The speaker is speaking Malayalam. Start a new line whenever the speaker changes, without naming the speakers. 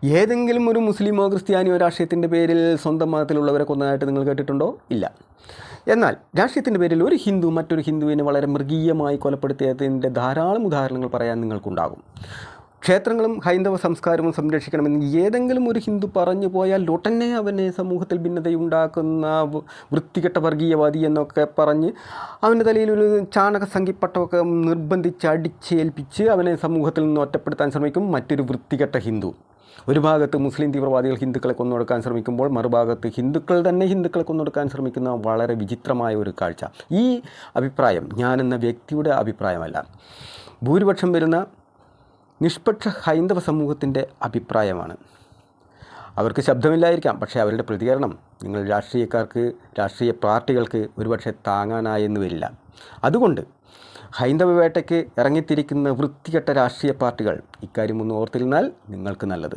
ഏതെങ്കിലും ഒരു മുസ്ലിമോ ക്രിസ്ത്യാനിയോ രാഷ്ട്രീയത്തിൻ്റെ പേരിൽ സ്വന്തം മതത്തിലുള്ളവരെ കൊന്നതായിട്ട് നിങ്ങൾ കേട്ടിട്ടുണ്ടോ? ഇല്ല. എന്നാൽ രാഷ്ട്രീയത്തിൻ്റെ പേരിൽ ഒരു ഹിന്ദു മറ്റൊരു ഹിന്ദുവിനെ വളരെ മൃഗീയമായി കൊലപ്പെടുത്തിയതിൻ്റെ ധാരാളം ഉദാഹരണങ്ങൾ പറയാൻ നിങ്ങൾക്കുണ്ടാകും. ക്ഷേത്രങ്ങളും ഹൈന്ദവ സംസ്കാരവും സംരക്ഷിക്കണമെന്ന് ഏതെങ്കിലും ഒരു ഹിന്ദു പറഞ്ഞു പോയാൽ ഉടനെ അവനെ സമൂഹത്തിൽ ഭിന്നതയുണ്ടാക്കുന്ന വൃത്തികെട്ട വർഗീയവാദി എന്നൊക്കെ പറഞ്ഞ് അവൻ്റെ തലയിൽ ഒരു ചാണകസംഖ്യപ്പട്ടമൊക്കെ നിർബന്ധിച്ച് അടിച്ചേൽപ്പിച്ച് അവനെ സമൂഹത്തിൽ നിന്ന് ഒറ്റപ്പെടുത്താൻ ശ്രമിക്കും മറ്റൊരു വൃത്തികെട്ട ഹിന്ദു. ഒരു ഭാഗത്ത് മുസ്ലിം തീവ്രവാദികൾ ഹിന്ദുക്കളെ കൊന്നൊടുക്കാൻ ശ്രമിക്കുമ്പോൾ മറുഭാഗത്ത് ഹിന്ദുക്കൾ തന്നെ ഹിന്ദുക്കളെ കൊന്നൊടുക്കാൻ ശ്രമിക്കുന്ന വളരെ വിചിത്രമായ ഒരു കാഴ്ച. ഈ അഭിപ്രായം ഞാനെന്ന വ്യക്തിയുടെ അഭിപ്രായമല്ല, ഭൂരിപക്ഷം വരുന്ന നിഷ്പക്ഷ ഹൈന്ദവ സമൂഹത്തിൻ്റെ അഭിപ്രായമാണ്. അവർക്ക് ശബ്ദമില്ലായിരിക്കാം, പക്ഷേ അവരുടെ പ്രതികരണം നിങ്ങൾ രാഷ്ട്രീയക്കാർക്ക്, രാഷ്ട്രീയ പാർട്ടികൾക്ക് ഒരുപക്ഷെ താങ്ങാനായെന്ന് വരില്ല. അതുകൊണ്ട് ഹൈന്ദവ വേട്ടയ്ക്ക് ഇറങ്ങിത്തിരിക്കുന്ന വൃത്തികെട്ട രാഷ്ട്രീയ പാർട്ടികൾ ഇക്കാര്യം ഒന്ന് ഓർത്തിരുന്നാൽ നിങ്ങൾക്ക് നല്ലത്.